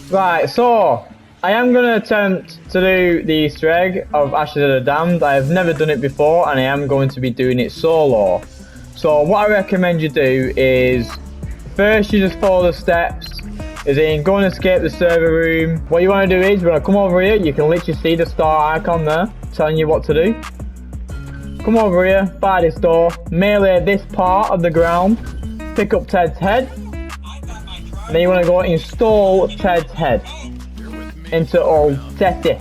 Right, so I am going to attempt to do the Easter egg of Ashes of the Damned. I have never done it before and I am going to be doing it solo. So what I recommend you do is first you just follow the steps, as in go and escape the server room. What you want to do is you want to come over here, you can literally see the star icon there telling you what to do. Come over here, by this door, melee this part of the ground, pick up Ted's head. And then you want to go install Ted's head into old Teddy.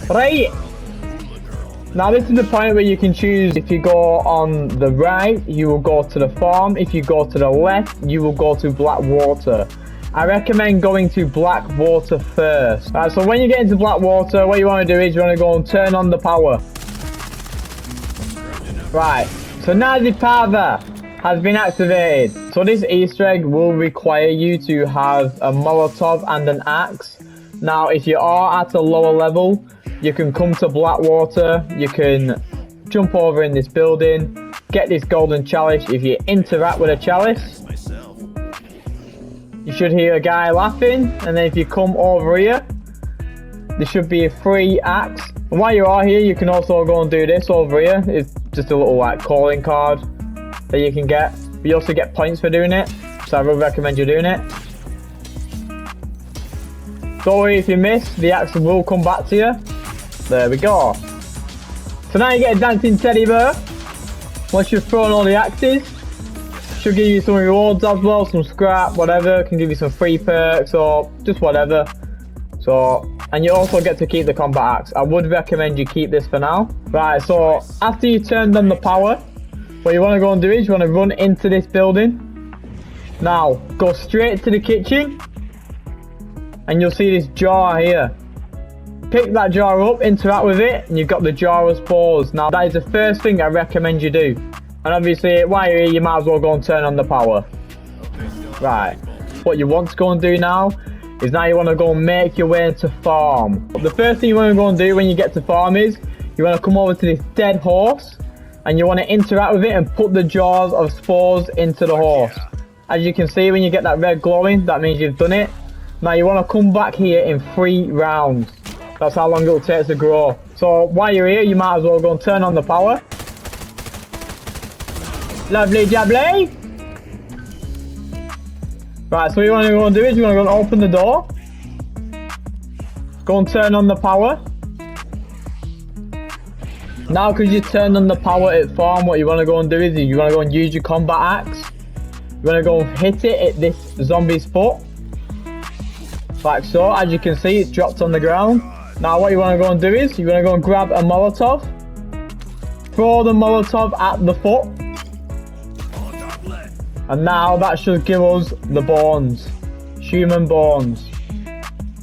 Right. Now this is the point where you can choose. If you go on the right, you will go to the farm. If you go to the left, you will go to Blackwater. I recommend going to Blackwater first. Right, so when you get into Blackwater, what you want to do is you want to go and turn on the power. Right. So now the power has been activated. So this Easter egg will require you to have a Molotov and an axe. Now if you are at a lower level, you can come to Blackwater, you can jump over in this building, get this golden chalice. If you interact with a chalice, you should hear a guy laughing, and then if you come over here, there should be a free axe. And while you are here, you can also go and do this over here. It's just a little like calling card that you can get. You also get points for doing it, so I would recommend you doing it. Don't worry if you miss, the axe will come back to you. There we go. So now you get a dancing teddy bear. Once you've thrown all the axes, should give you some rewards as well, some scrap, whatever. Can give you some free perks or just whatever. So, and you also get to keep the combat axe. I would recommend you keep this for now. Right, so after you turned on the power, what you want to go and do is you want to run into this building. Now, go straight to the kitchen and you'll see this jar here. Pick that jar up, interact with it, and you've got the jar of spores. Now, that is the first thing I recommend you do. And obviously, while you're here, you might as well go and turn on the power. Right. What you want to go and do now is now you want to go and make your way into farm. The first thing you want to go and do when you get to farm is you want to come over to this dead horse and you want to interact with it and put the jars of spores into the horse. As you can see, when you get that red glowing, that means you've done it. Now you want to come back here in 3 rounds. That's how long it will take to grow. So while you're here, you might as well go and turn on the power. Lovely jubbly. Right, so what you want to go and do is you want to go and open the door. Go and turn on the power. Now because you turned on the power at farm, what you want to go and do is you want to go and use your combat axe. You want to go and hit it at this zombie's foot. Like so, as you can see, it's dropped on the ground. Now what you want to go and do is, you want to go and grab a Molotov. Throw the Molotov at the foot. And now that should give us the bones. Human bones.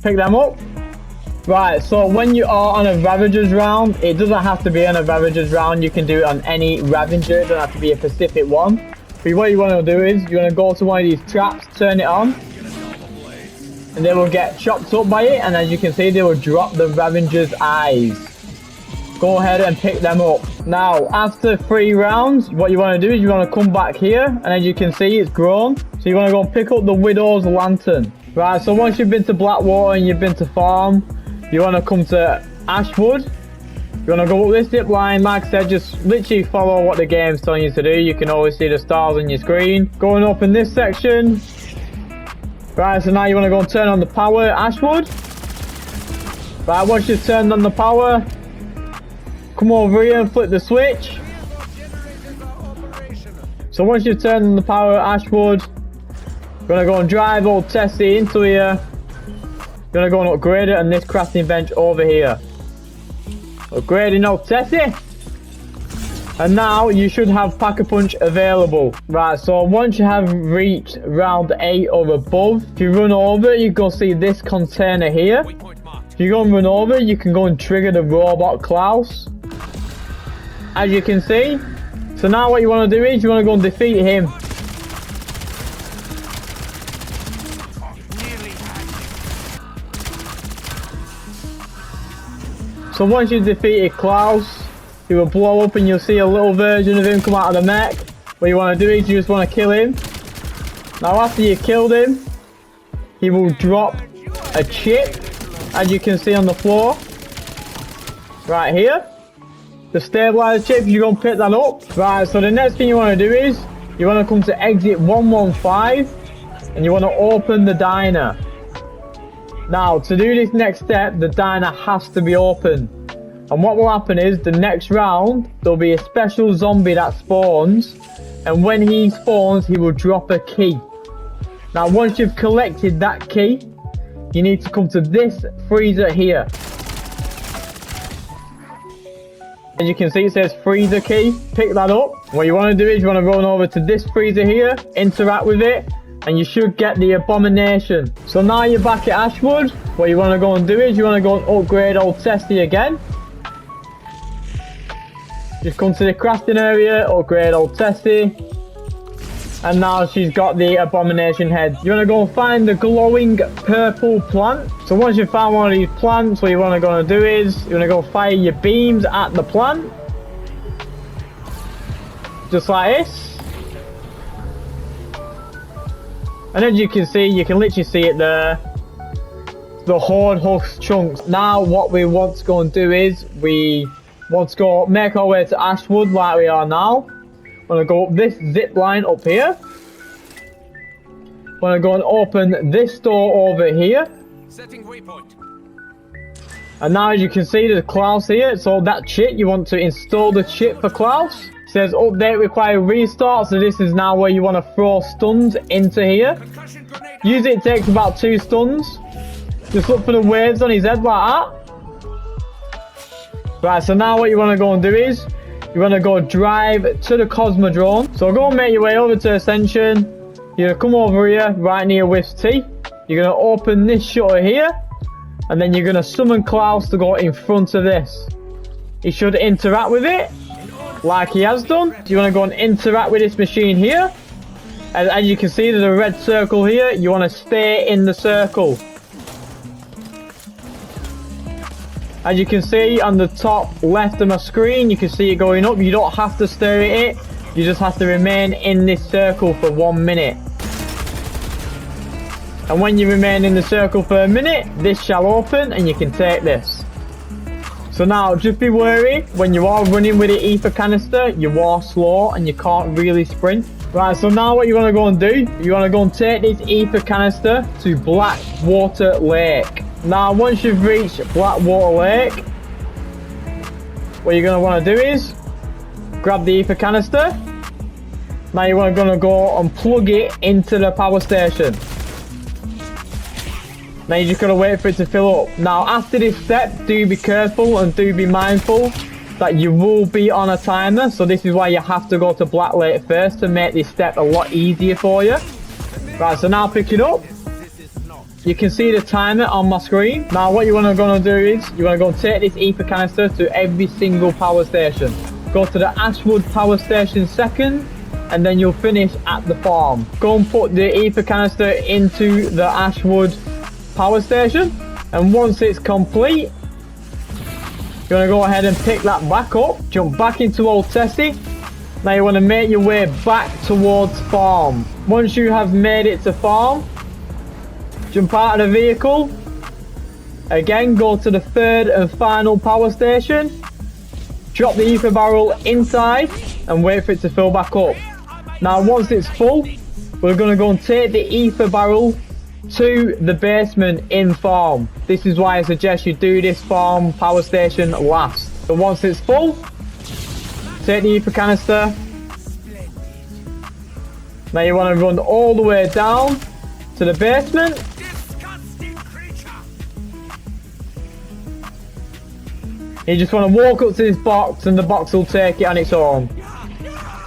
Pick them up. Right, so when you are on a Ravagers round, it doesn't have to be on a Ravagers round. You can do it on any Ravager. It doesn't have to be a specific one. But what you want to do is, you want to go to one of these traps, turn it on. And they will get chopped up by it, and as you can see, they will drop the Ravager's eyes. Go ahead and pick them up. Now, after 3 rounds, what you want to do is you want to come back here, and as you can see, it's grown. So you want to go and pick up the Widow's Lantern. Right, so once you've been to Blackwater and you've been to farm, you want to come to Ashwood. You want to go up this zip line. Like I said, just literally follow what the game's telling you to do. You can always see the stars on your screen. Going up in this section. Right, so now you want to go and turn on the power at Ashwood. Right, once you've turned on the power, come over here and flip the switch. So once you've turned on the power at Ashwood, you're going to go and drive old Tessie into here. You're going to go and upgrade it on this crafting bench over here. Upgrading old Tessie. And now you should have Pack-a-Punch available. Right, so once you have reached round 8 or above, if you run over, you go see this container here. If you go and run over, you can go and trigger the robot Klaus. As you can see. So now what you want to do is you want to go and defeat him. So once you've defeated Klaus, he will blow up and you'll see a little version of him come out of the mech. What you want to do is you just want to kill him. Now after you killed him, he will drop a chip, as you can see on the floor. Right here. The stabilizer chip, you're going to pick that up. Right, so the next thing you want to do is, you want to come to exit 115, and you want to open the diner. Now, to do this next step, the diner has to be open. And what will happen is, the next round, there'll be a special zombie that spawns. And when he spawns, he will drop a key. Now, once you've collected that key, you need to come to this freezer here. As you can see, it says freezer key. Pick that up. What you want to do is, you want to run over to this freezer here, interact with it, and you should get the abomination. So now you're back at Ashwood. What you want to go and do is, you want to go and upgrade old Tessie again. Just come to the crafting area, upgrade old Tessie. And now she's got the abomination head. You want to go and find the glowing purple plant. So once you've found one of these plants, what you want to go and do is, you want to go fire your beams at the plant. Just like this. And as you can see, you can literally see it there. The horde husk chunks. Now what we want to go and do is, we want to go make our way to Ashwood like we are now. Want to go up this zip line up here. Want to go and open this door over here. Setting waypoint. And now as you can see, there's Klaus here. So that chip, you want to install the chip for Klaus. It says update require restart. So this is now where you want to throw stuns into here. Usually it takes about 2 stuns. Just look for the waves on his head like that. Right, so now what you want to go and do is, you want to go drive to the Cosmodrome. So go and make your way over to Ascension. You're going to come over here, right near Wisp T. You're going to open this shutter here. And then you're going to summon Klaus to go in front of this. He should interact with it, like he has done. You want to go and interact with this machine here. As you can see, there's a red circle here. You want to stay in the circle. As you can see on the top left of my screen, you can see it going up. You don't have to stare at it. You just have to remain in this circle for 1 minute. And when you remain in the circle for a minute, this shall open and you can take this. So now, just be wary. When you are running with the ether canister, you are slow and you can't really sprint. Right, so now what you want to go and do, you want to go and take this ether canister to Blackwater Lake. Now, once you've reached Blackwater Lake, what you're going to want to do is grab the ether canister. Now you're going to go and plug it into the power station. Now you're just going to wait for it to fill up. Now, after this step, do be careful and do be mindful that you will be on a timer. So this is why you have to go to Black Lake first to make this step a lot easier for you. Right, so now pick it up. You can see the timer on my screen. Now what you want to go and do is, you want to go and take this ether canister to every single power station. Go to the Ashwood power station second, and then you'll finish at the farm. Go and put the ether canister into the Ashwood power station, and once it's complete, you're going to go ahead and pick that back up. Jump back into old Tessie. Now you want to make your way back towards farm. Once you have made it to farm, jump out of the vehicle. Again, go to the third and final power station. Drop the ether barrel inside and wait for it to fill back up. Now, once it's full, we're going to go and take the ether barrel to the basement in farm. This is why I suggest you do this farm power station last. So once it's full, take the ether canister. Now you want to run all the way down to the basement. You just want to walk up to this box and the box will take it on its own.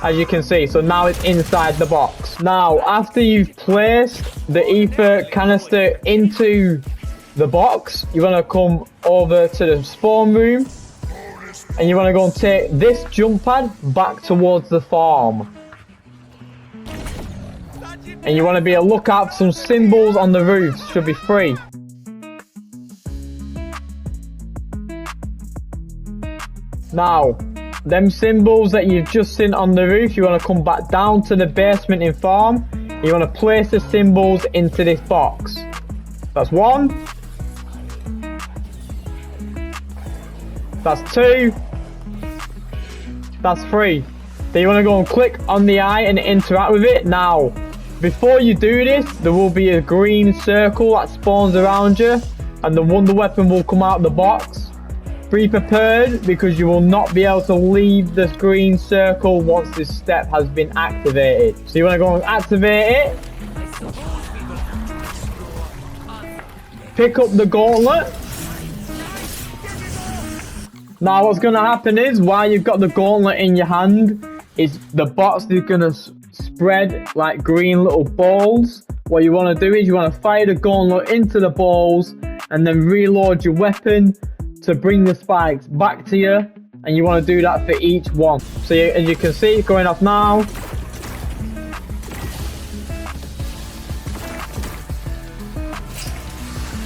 As you can see, so now it's inside the box. Now, after you've placed the ether canister into the box, you want to come over to the spawn room. And you want to go and take this jump pad back towards the farm. And you want to be a lookout for some symbols on the roof. Should be free. Now, them symbols that you've just seen on the roof, you want to come back down to the basement in farm. You want to place the symbols into this box. That's 1. That's 2. That's 3. Then you want to go and click on the eye and interact with it. Now, before you do this, there will be a green circle that spawns around you, and the wonder weapon will come out of the box. Be prepared, because you will not be able to leave this green circle once this step has been activated. So you want to go and activate it. Pick up the gauntlet. Now what's going to happen is, while you've got the gauntlet in your hand, is the box is going to spread like green little balls. What you want to do is you want to fire the gauntlet into the balls and then reload your weapon to bring the spikes back to you, and you want to do that for each one. So as you can see, it's going off now.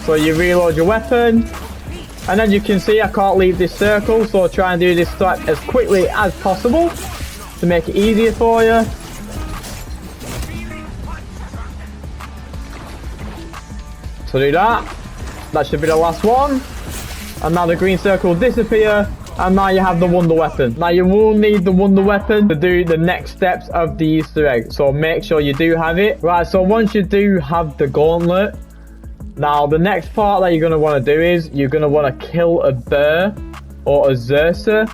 So you reload your weapon, and then you can see I can't leave this circle, so I'll try and do this step as quickly as possible to make it easier for you. So do that. That should be the last one. And now the green circle will disappear, and now you have the wonder weapon. Now you will need the wonder weapon to do the next steps of the Easter egg, so make sure you do have it. Right, so once you do have the gauntlet, now the next part that you're going to want to do is you're going to want to kill a bear or a Xerxes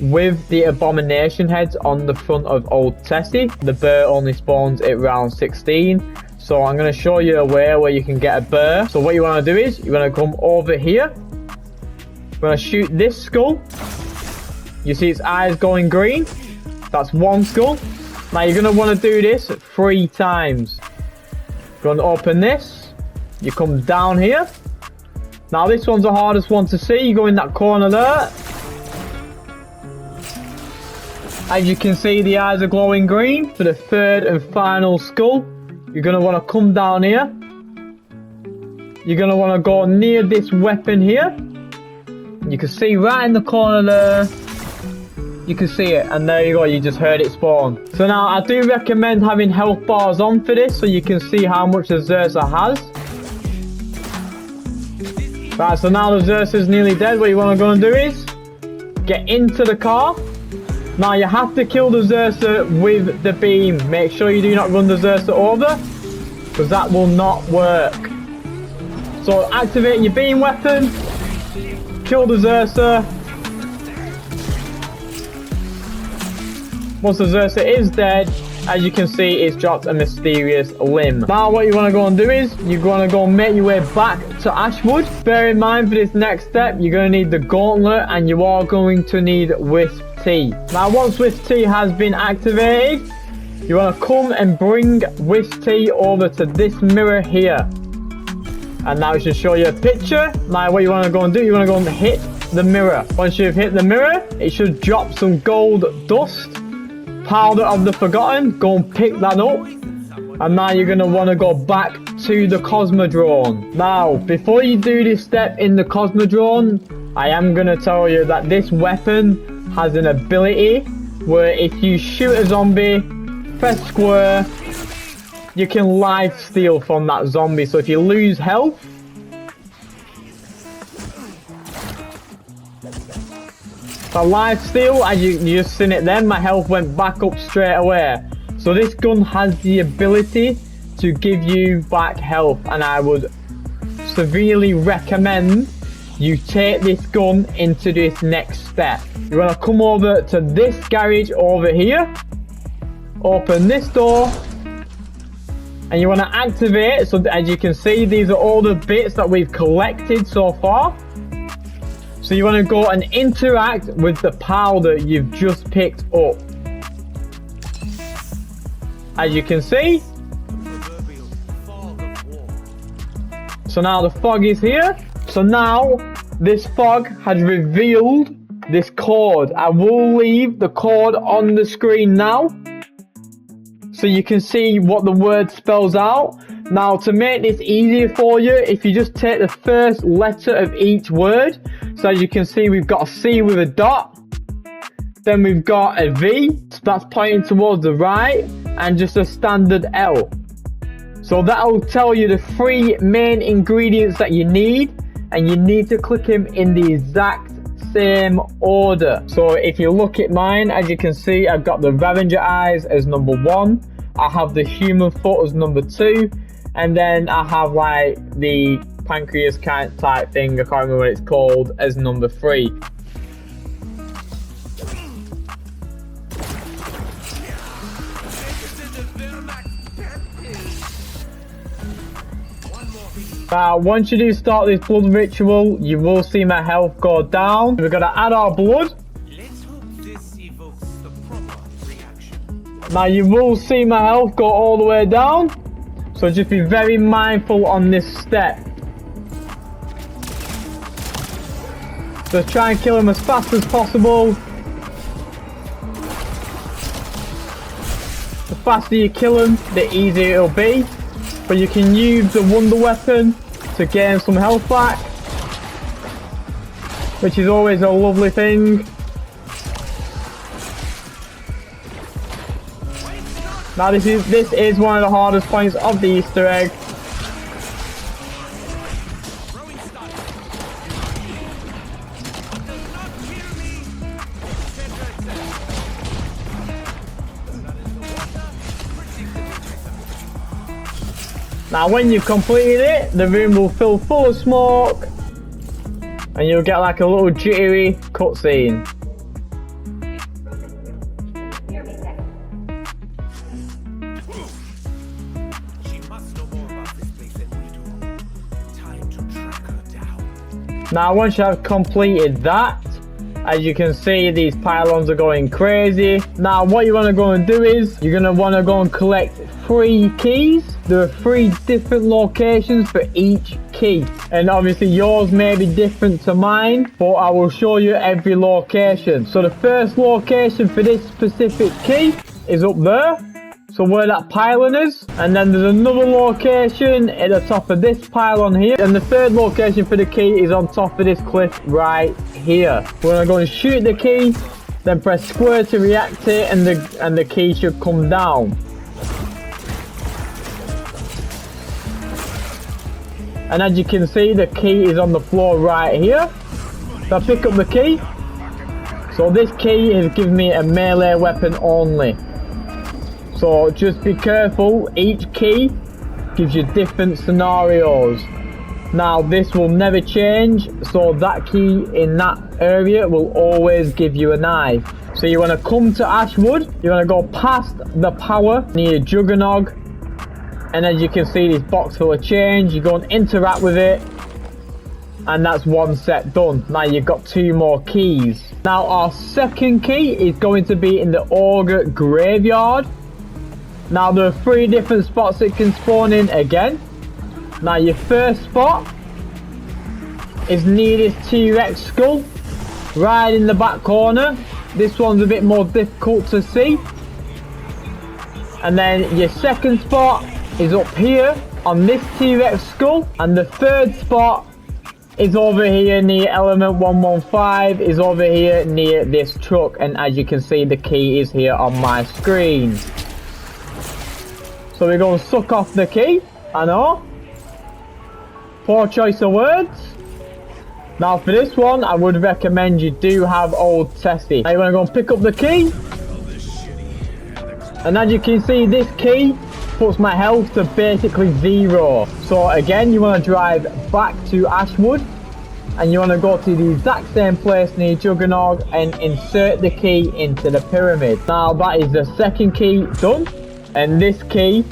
with the abomination heads on the front of Old Tessie. The bear only spawns at round 16. So I'm going to show you a way where you can get a bear. So what you want to do is you're going to come over here. You're going to shoot this skull. You see its eyes going green. That's 1 skull. Now you're going to want to do this 3 times. You're going to open this. You come down here. Now this one's the hardest one to see. You go in that corner there. As you can see, the eyes are glowing green. For the 3rd and final skull, you're going to want to come down here. You're going to want to go near this weapon here. You can see right in the corner there. You can see it, and there you go, you just heard it spawn. So now I do recommend having health bars on for this, so you can see how much the Xerxes has. Right, so now the Xerxes is nearly dead. What you want to go and do is get into the car. Now you have to kill the Xerxes with the beam. Make sure you do not run the Xerxes over, because that will not work. So activate your beam weapon, kill the Xerxes. Once the Xerxes is dead, as you can see, it's dropped a mysterious limb. Now what you want to go and do is, you're going to go and make your way back to Ashwood. Bear in mind, for this next step, you're going to need the gauntlet, and you are going to need Wisp T. Now once Wisp T has been activated, you want to come and bring Wisp T over to this mirror here. And now it should show you a picture. Now what you want to go and do, you want to go and hit the mirror. Once you've hit the mirror, it should drop some gold dust. Powder of the Forgotten, go and pick that up, and now you're going to want to go back to the Cosmodrome. Now before you do this step in the Cosmodrome, I am going to tell you that this weapon has an ability where if you shoot a zombie, press square, you can life steal from that zombie. So if you lose health, for life steal, as you just seen it then, my health went back up straight away. So this gun has the ability to give you back health, and I would severely recommend you take this gun into this next step. You want to come over to this garage over here, open this door, and you want to activate. So as you can see, these are all the bits that we've collected so far. So you want to go and interact with the powder you've just picked up. As you can see. So now the fog is here. So now this fog has revealed this code. I will leave the code on the screen now, so you can see what the word spells out. Now to make this easier for you, if you just take the first letter of each word. So as you can see, we've got a C with a dot, then we've got a V, so that's pointing towards the right, and just a standard L. So that'll tell you the 3 main ingredients that you need, and you need to click them in the exact same order. So if you look at mine, as you can see, I've got the Ravager eyes as number 1. I have the human foot as number 2, and then I have like the pancreas kind type thing, I can't remember what it's called, as number 3. Now, once you do start this blood ritual, you will see my health go down. We're gonna add our blood. Let's hope this evokes the proper reaction. Now, you will see my health go all the way down. So just be very mindful on this step. Just try and kill him as fast as possible. The faster you kill him, the easier it'll be. But you can use the wonder weapon to gain some health back, which is always a lovely thing. Now this is one of the hardest points of the Easter egg. Now when you've completed it, the room will fill full of smoke and you'll get like a little jittery cutscene. She must know more about this place than we do. Time to track her down. Now once you have completed that, as you can see, these pylons are going crazy. Now what you want to go and do is, you're going to want to go and collect 3 keys. There are 3 different locations for each key. And obviously yours may be different to mine, but I will show you every location. So the first location for this specific key is up there. So where that pylon is, and then there's another location at the top of this pylon here, and the third location for the key is on top of this cliff right here. We're gonna go and shoot the key, then press square to react it, and the key should come down. And as you can see, the key is on the floor right here. So I pick up the key. So this key is giving me a melee weapon only. So just be careful, each key gives you different scenarios. Now this will never change, so that key in that area will always give you a knife. So you want to come to Ashwood, you want to go past the power near Juggernog, and as you can see, this box full of change, you go and interact with it, and that's 1 set done. Now you've got 2 more keys. Now our second key is going to be in the Ogre Graveyard. Now there are 3 different spots it can spawn in again. Now your first spot is near this T-Rex skull, right in the back corner. This one's a bit more difficult to see. And then your second spot is up here on this T-Rex skull. And the third spot is over here near element 115, is over here near this truck. And as you can see, the key is here on my screen. So we're going to suck off the key. I know. Poor choice of words. Now for this one, I would recommend you do have Old Tessie. Now you want to go and pick up the key. And as you can see, this key puts my health to basically 0. So again, you want to drive back to Ashwood. And you want to go to the exact same place near Juggernog and insert the key into the pyramid. Now that is the second key done. And this key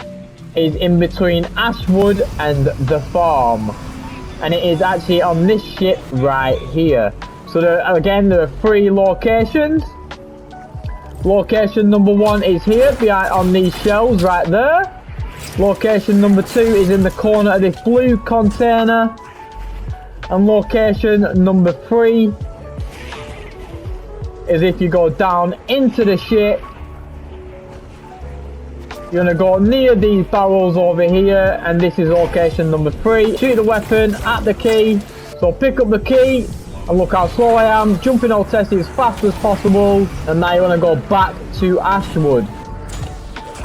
is in between Ashwood and the farm. And it is actually on this ship right here. So there are 3 locations. Location number 1 is here, behind on these shelves right there. Location number 2 is in the corner of this blue container. And location number 3 is if you go down into the ship. You're going to go near these barrels over here, and this is location number 3. Shoot the weapon at the key. So pick up the key, and look how slow I am. Jumping Old Tessie as fast as possible. And now you want to go back to Ashwood.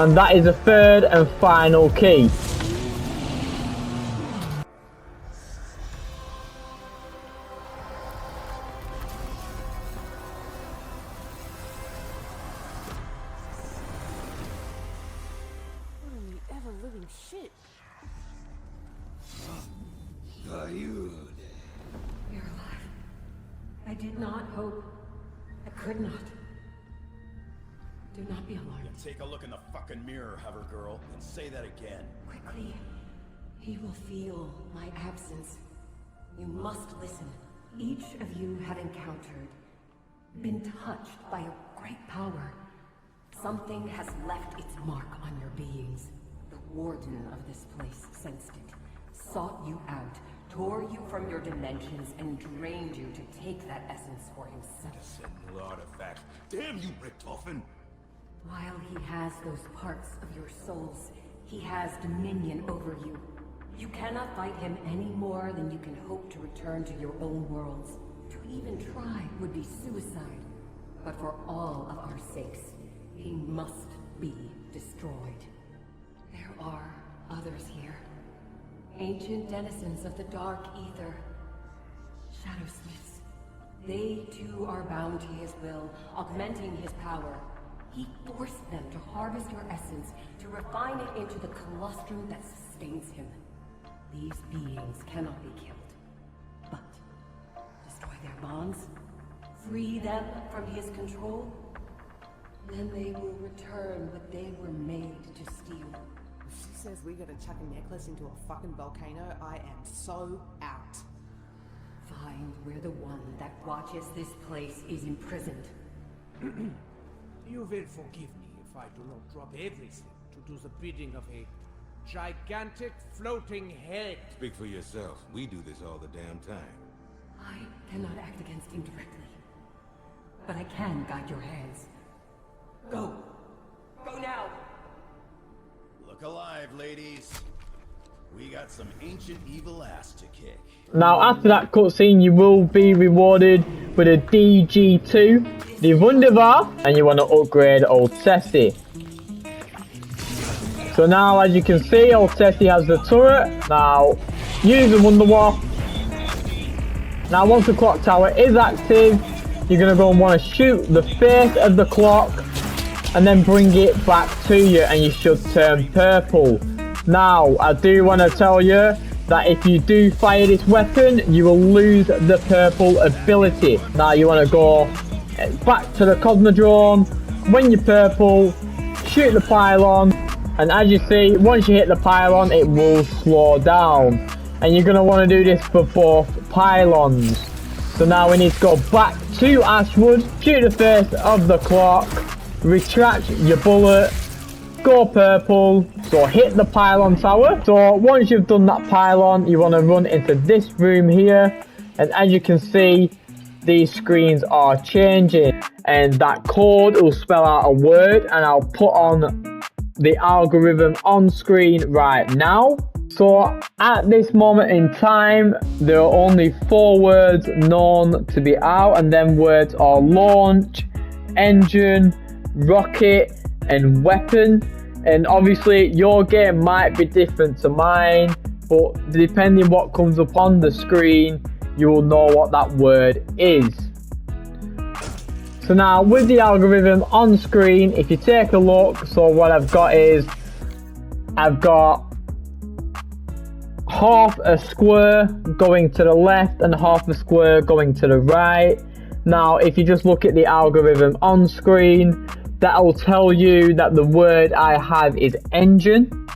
And that is the third and final key. did not hope. I could not. Do not be alarmed. Take a look in the fucking mirror, Hover Girl, and say that again. Quickly. He will feel my absence. You must listen. Each of you have encountered, been touched by a great power. Something has left its mark on your beings. The warden of this place sensed it, sought you out, tore you from your dimensions, and drained you to take that essence for himself. Sentinel artifact. Damn you, Richtofen! While he has those parts of your souls, he has dominion over you. You cannot fight him any more than you can hope to return to your own worlds. To even try would be suicide. But for all of our sakes, he must be destroyed. There are others here. Ancient denizens of the dark ether. Shadowsmiths. They too are bound to his will, augmenting his power. He forced them to harvest your essence, to refine it into the colostrum that sustains him. These beings cannot be killed, but destroy their bonds, free them from his control, then they will return what they were made to steal. If she says we gotta chuck a necklace into a fucking volcano, I am so out. Find where the one that watches this place is imprisoned. You will forgive me if I do not drop everything to do the bidding of a gigantic floating head. Speak for yourself. We do this all the damn time. I cannot act against him directly, but I can guide your hands. Go! Go now! Look alive, ladies. We got some ancient evil ass to kick. Now after that cutscene you will be rewarded with a DG2, the Wunderbar, and you want to upgrade Old Tessie. So now as you can see, Old Tessie has the turret. Now use the Wunderbar. Now once the clock tower is active, you're going to go and want to shoot the face of the clock and then bring it back to you and you should turn purple. Now I do want to tell you that if you do fire this weapon, you will lose the purple ability. Now you want to go back to the Cosmodrome. When you're purple, shoot the pylon, and as you see, once you hit the pylon, it will slow down. And you're going to want to do this for both pylons. So now we need to go back to Ashwood, shoot the face of the clock, retract your bullet, go purple, so hit the pylon tower. So once you've done that pylon, you want to run into this room here, and as you can see, these screens are changing, and that code will spell out a word, and I'll put on the algorithm on screen right now. So at this moment in time, there are only 4 words known to be out, and them words are launch, engine, rocket, and weapon. And obviously your game might be different to mine, but depending what comes up on the screen, you will know what that word is. So now with the algorithm on screen, if you take a look, so what I've got is, I've got half a square going to the left and half a square going to the right. Now if you just look at the algorithm on screen, that will tell you that the word I have is engine.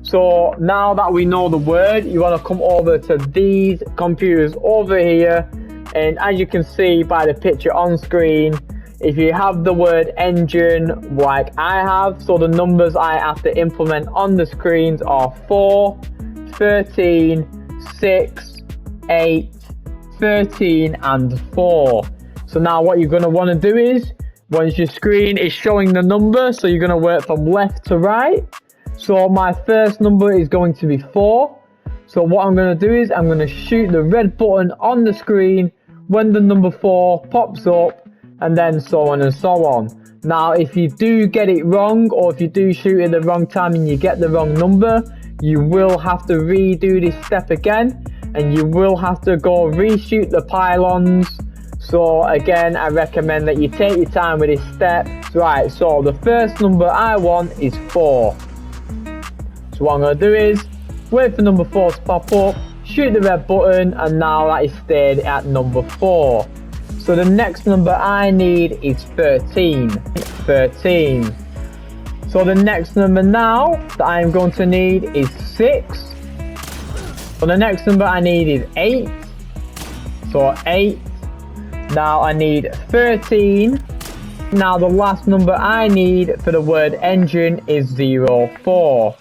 So now that we know the word, you want to come over to these computers over here, and as you can see by the picture on screen, if you have the word engine like I have, so the numbers I have to implement on the screens are 4, 13, 6, 8, 13 and 4. So now what you're going to want to do is, once your screen is showing the number, so you're going to work from left to right. So my first number is going to be 4. So what I'm going to do is I'm going to shoot the red button on the screen when the number 4 pops up, and then so on and so on. Now if you do get it wrong, or if you do shoot at the wrong time and you get the wrong number, you will have to redo this step again, and you will have to go reshoot the pylons. So again, I recommend that you take your time with this step. Right, so the first number I want is 4. So what I'm going to do is wait for number 4 to pop up, shoot the red button, and now that is stayed at number 4. So the next number I need is 13. 13. So the next number now that I am going to need is 6. So the next number I need is 8. So 8. Now I need 13. Now the last number I need for the word engine is 04.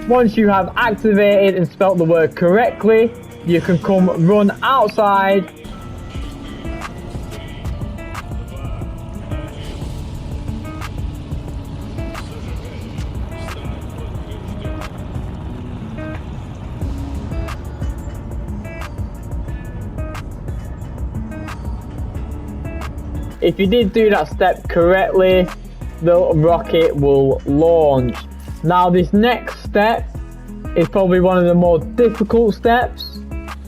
Once you have activated and spelt the word correctly, you can come run outside. If you did do that step correctly, the rocket will launch. Now this next step is probably one of the more difficult steps,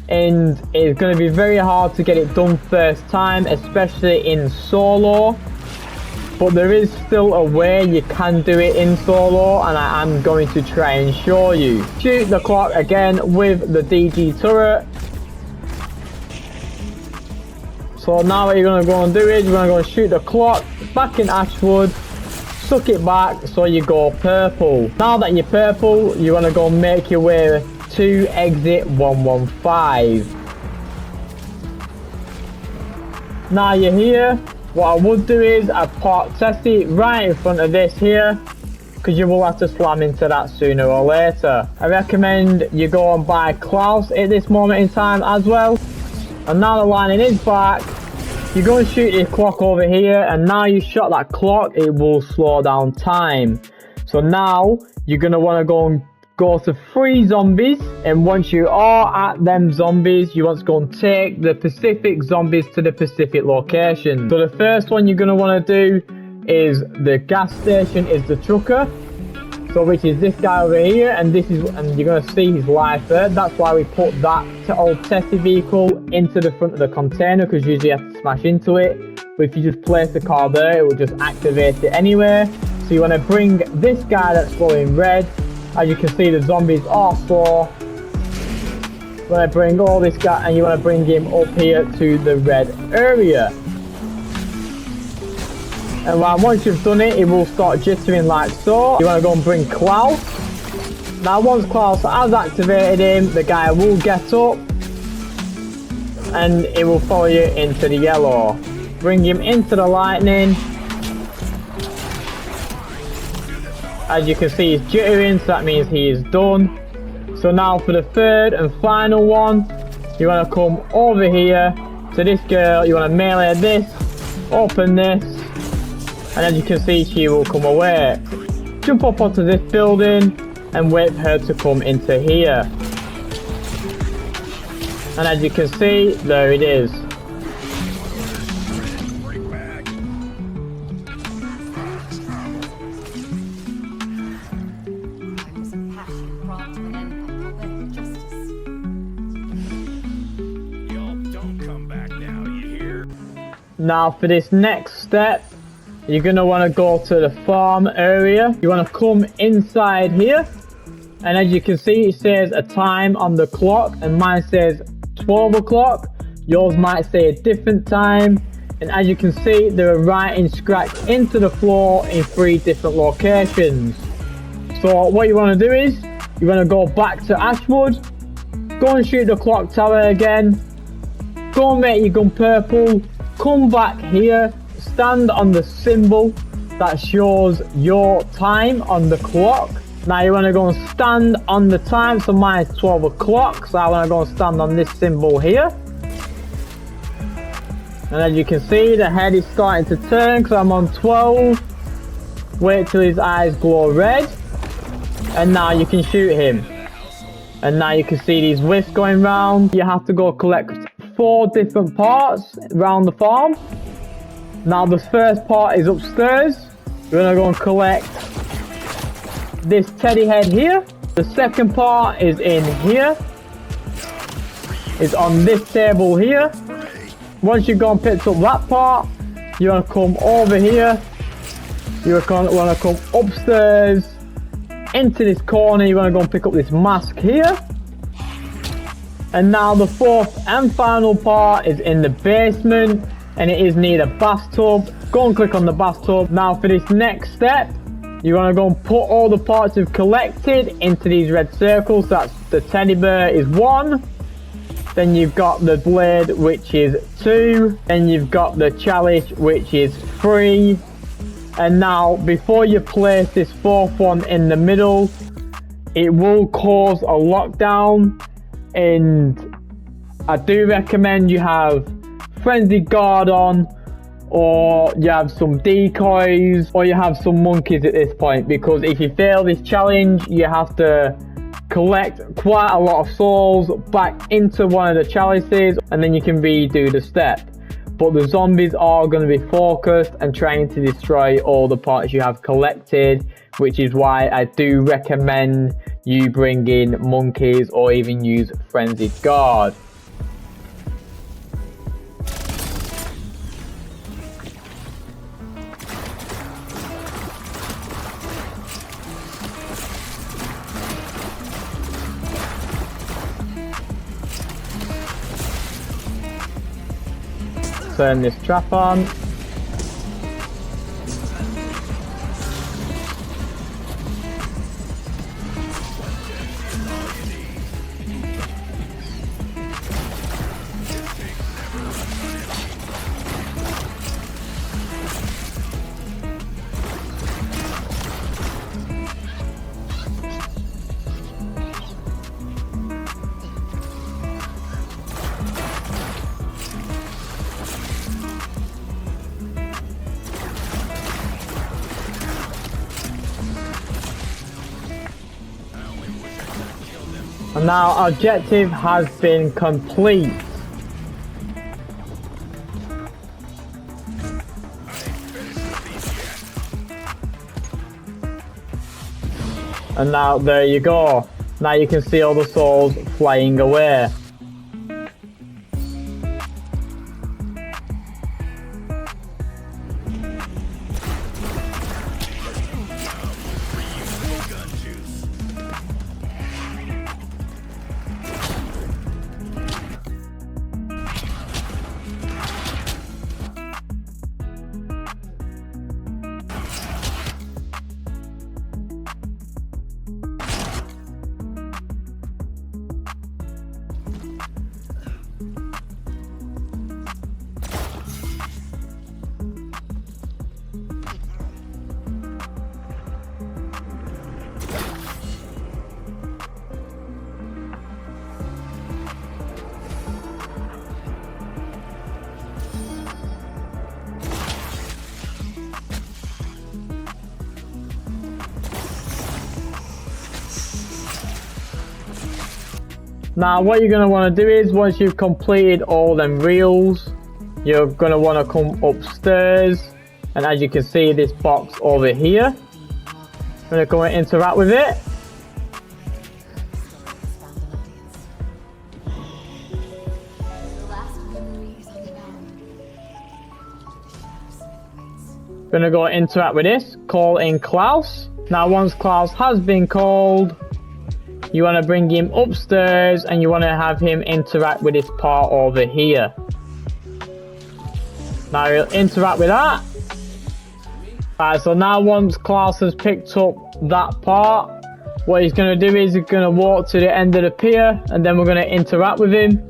and it's going to be very hard to get it done first time, especially in solo. But there is still a way you can do it in solo, and I am going to try and show you. Shoot the clock again with the DG turret. So now what you're going to go and do is you're going to go and shoot the clock back in Ashwood, suck it back so you go purple. Now that you're purple, you want to go and make your way to exit 115. Now you're here, what I would do is I'd park Tessie right in front of this here, because you will have to slam into that sooner or later. I recommend you go and buy Klaus at this moment in time as well. And now the lining is back, you're going to shoot your clock over here, and now you shot that clock, it will slow down time. So now you're going to want to go to 3 zombies, and once you are at them zombies, you want to go and take the Pacific zombies to the Pacific location. So the first one you're going to want to do is the gas station is the trucker. So which is this guy over here, and this is, and you're going to see his life there. That's why we put that old Tessie vehicle into the front of the container, because usually you have to smash into it. But if you just place the car there, it will just activate it anyway. So you want to bring this guy that's glowing red. As you can see, the zombies are slow. You want to bring all this guy, and you want to bring him up here to the red area. And once you've done it, it will start jittering like so. You want to go and bring Klaus. Now once Klaus has activated him, the guy will get up and it will follow you into the yellow. Bring him into the lightning. As you can see, he's jittering, so that means he is done. So now for the third and final one, you want to come over here to this girl. You want to melee this, open this, and as you can see, she will come away. Jump up onto this building and wait for her to come into here. And as you can see, there it is. Now for this next step, you're going to want to go to the farm area. You want to come inside here, and as you can see, it says a time on the clock, and mine says 12 o'clock. Yours might say a different time, and as you can see, there are writings scratched into the floor in 3 different locations. So what you want to do is you want to go back to Ashwood, go and shoot the clock tower again, go and make your gun purple, come back here, stand on the symbol that shows your time on the clock. Now you want to go and stand on the time, so mine is 12 o'clock, so I want to go and stand on this symbol here. And as you can see, the head is starting to turn because I'm on 12. Wait till his eyes glow red, and now you can shoot him. And now you can see these whiffs going round. You have to go collect 4 different parts around the farm. Now the first part is upstairs. We're gonna go and collect this teddy head here. The second part is in here. It's on this table here. Once you've gone and picked up that part, you want to come over here. You want to come upstairs into this corner. You want to go and pick up this mask here. And now the fourth and final part is in the basement, and it is near the bathtub. Go and click on the bathtub. Now for this next step, you want to go and put all the parts you've collected into these red circles. That's the teddy bear is 1. Then you've got the blade, which is 2. Then you've got the chalice, which is 3. And now, before you place this fourth one in the middle, it will cause a lockdown. And I do recommend you have Frenzied Guard on, or you have some decoys, or you have some monkeys at this point, because if you fail this challenge, you have to collect quite a lot of souls back into one of the chalices, and then you can redo the step. But the zombies are going to be focused and trying to destroy all the parts you have collected, which is why I do recommend you bring in monkeys or even use Frenzied Guard. Turn this trap on. And now our objective has been complete. And now there you go. Now you can see all the souls flying away. Now what you're going to want to do is, once you've completed all them reels, you're going to want to come upstairs, and as you can see, this box over here, I'm going to go and interact with it. Going to go and interact with this, call in Klaus. Now once Klaus has been called, you want to bring him upstairs and you want to have him interact with this part over here. Now he'll interact with that. Alright, so now once Klaus has picked up that part, what he's going to do is he's going to walk to the end of the pier, and then we're going to interact with him.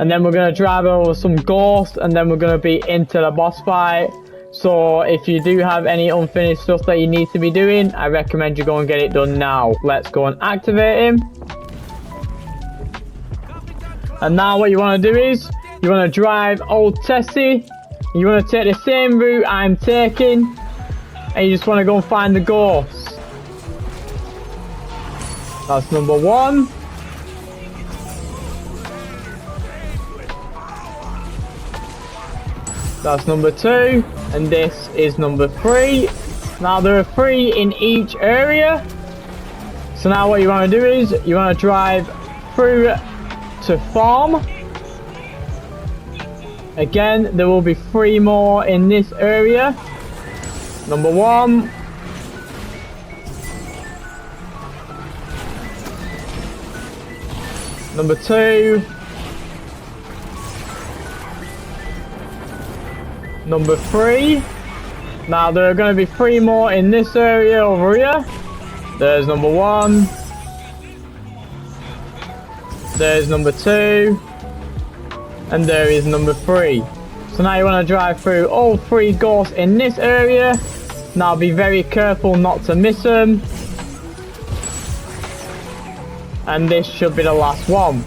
And then we're going to drive over some ghosts, and then we're going to be into the boss fight. So if you do have any unfinished stuff that you need to be doing, I recommend you go and get it done now. Let's go and activate him. And now what you want to do is, you want to drive old Tessie. You want to take the same route I'm taking, and you just want to go and find the ghosts. That's number 1. That's number 2, and this is number 3. Now there are 3 in each area. So now what you want to do is, you want to drive through to farm. Again, there will be 3 more in this area. Number 1. Number 2. number 3. Now there are going to be 3 more in this area over here. There's number 1. There's number 2. And there is number 3. So now you want to drive through all 3 ghosts in this area. Now be very careful not to miss them. And this should be the last one.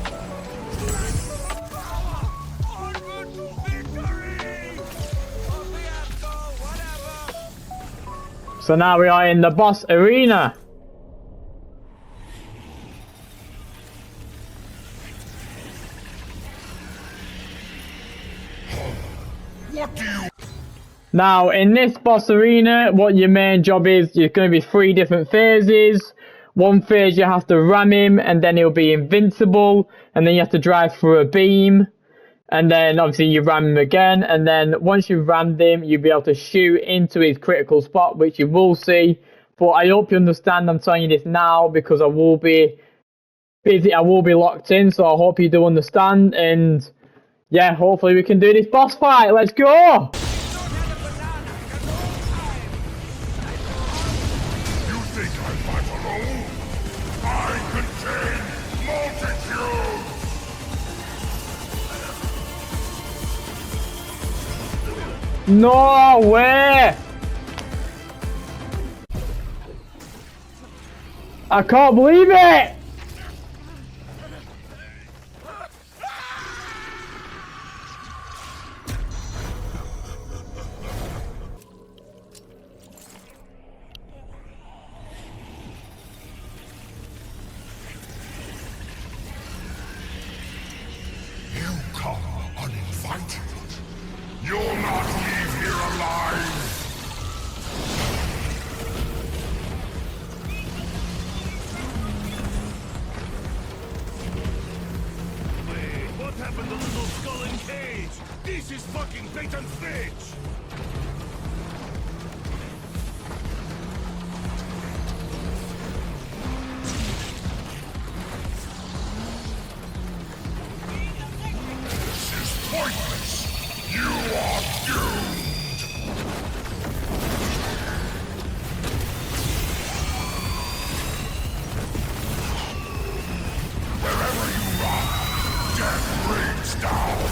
So now we are in the boss arena. Now in this boss arena, what your main job is, there's going to be 3 different phases. One phase you have to ram him and then he'll be invincible, and then you have to drive through a beam, and then obviously you ram him again, and then once you've rammed him you'll be able to shoot into his critical spot, which you will see. But I hope you understand I'm telling you this now because I will be busy, I will be locked in, so I hope you do understand. And yeah, hopefully we can do this boss fight. Let's go! No way! I can't believe it! You come uninvited. You'll not leave here alive! Wait, what happened to little skull and cage? This is fucking bait and switch! This is pointless! You are doomed! Wherever you run, death rains down!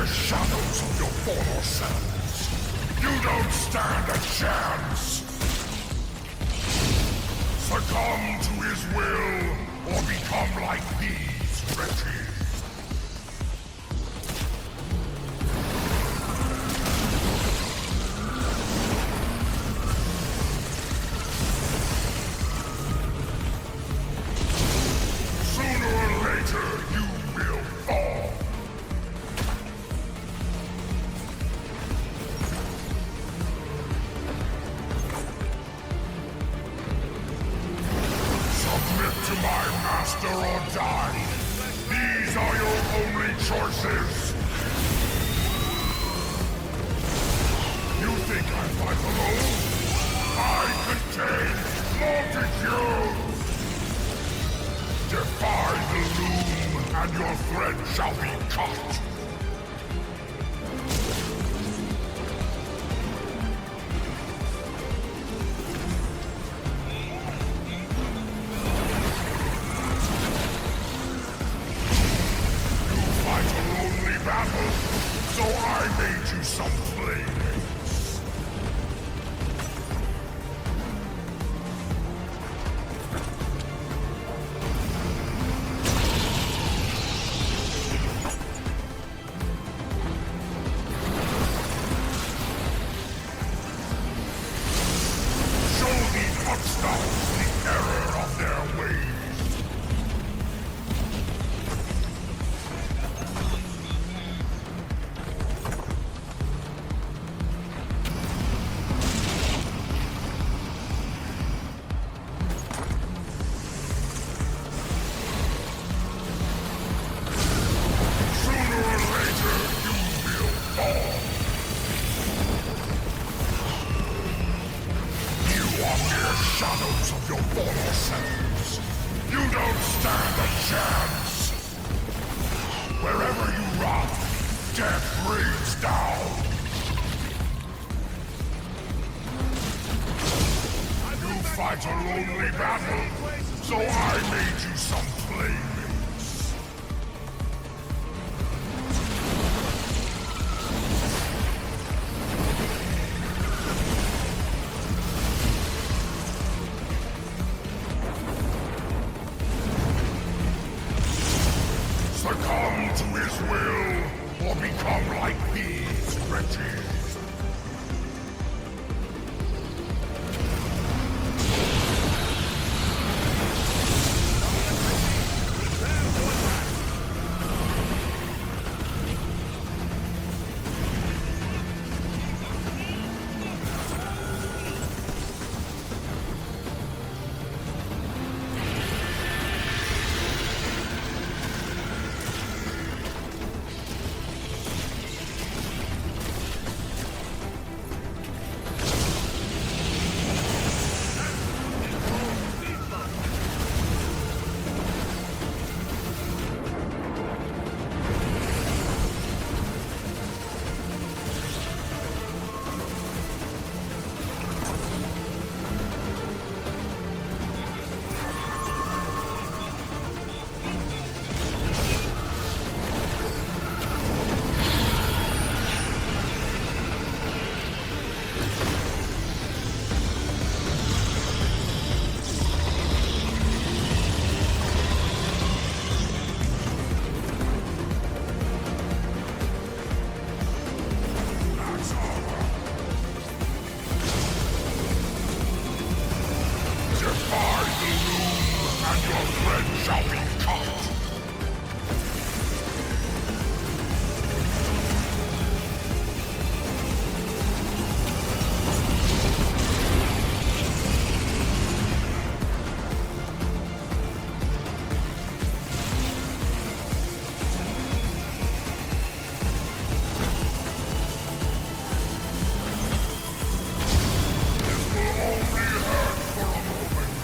mere shadows of your former selves. You don't stand a chance! Succumb to his will, or become like these wretches. Sooner or later, you will fall. Submit to my master or die. These are your only choices. You think I fight alone? I contain multitudes. Defy the loom, and your thread shall be cut. You fight a lonely battle, so I made you some playmates. Show these upstarts the error of their ways. Sooner or later, you will fall. You are mere shadows of your former selves. You don't stand a chance. Wherever you run, death brings down. You fight a lonely battle, so I made you some playmates. Succumb to his will, or become like these wretches. Defy the loom, and your thread shall be cut. This will only hurt for a moment.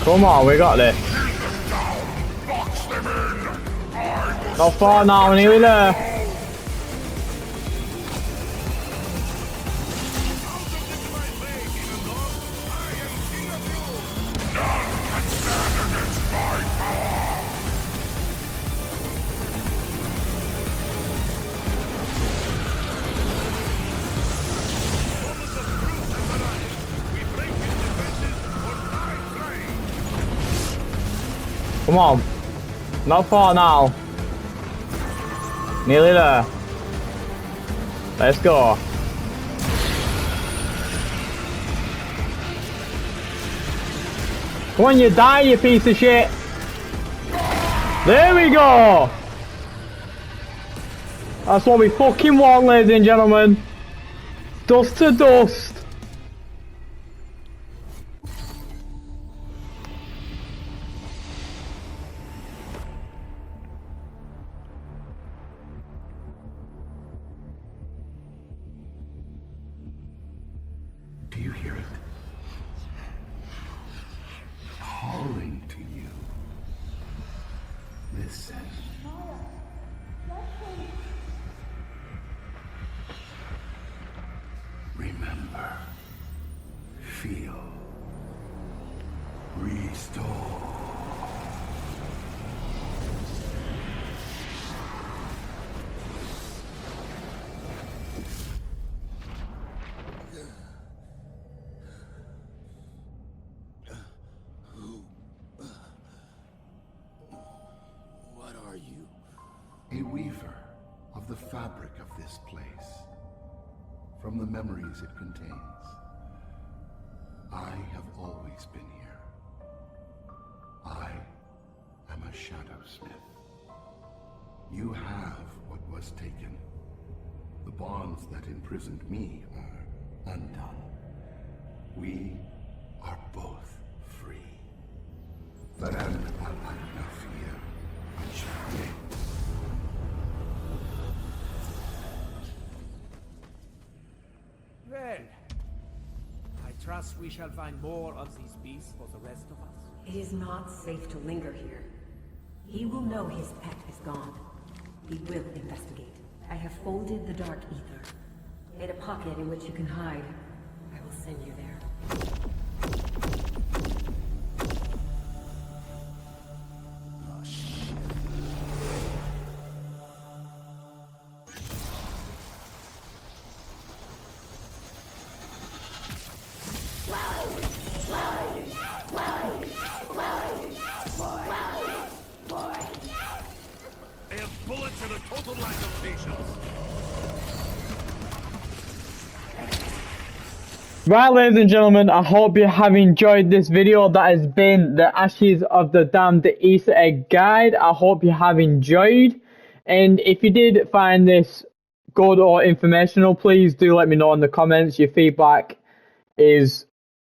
Come on, we got this. Box them in. Not far now, nearly there. Come on. Not far now. Nearly there. Let's go. Come on, you die, you piece of shit. There we go. That's what we fucking want, ladies and gentlemen. Dust to dust. Do you hear it? Calling to you. Listen. Remember. Feel. Restore. What are you? A weaver of the fabric of this place. From the memories it contains. I have always been here. I am a shadow smith. You have what was taken. The bonds that imprisoned me are undone. We are both free. Faran al-Nafir, Anshar. Well, I trust we shall find more of these beasts for the rest of us. It is not safe to linger here. He will know his pet is gone. He will investigate. I have folded the dark ether. Made a pocket in which you can hide. I will send you there. Oh, shit. I have bullets and a total lack of patience. Right, ladies and gentlemen, I hope you have enjoyed this video. That has been the Ashes of the Damned Easter Egg Guide. I hope you have enjoyed. And if you did find this good or informational, please do let me know in the comments. Your feedback is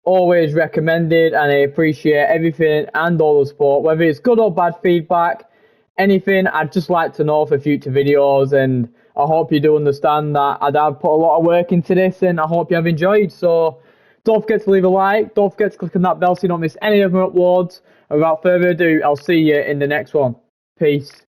always recommended, and I appreciate everything and all the support. Whether it's good or bad feedback, anything, I'd just like to know for future videos. And I hope you do understand that I've put a lot of work into this, and I hope you have enjoyed. So don't forget to leave a like, don't forget to click on that bell so you don't miss any of my uploads. And without further ado, I'll see you in the next one. Peace.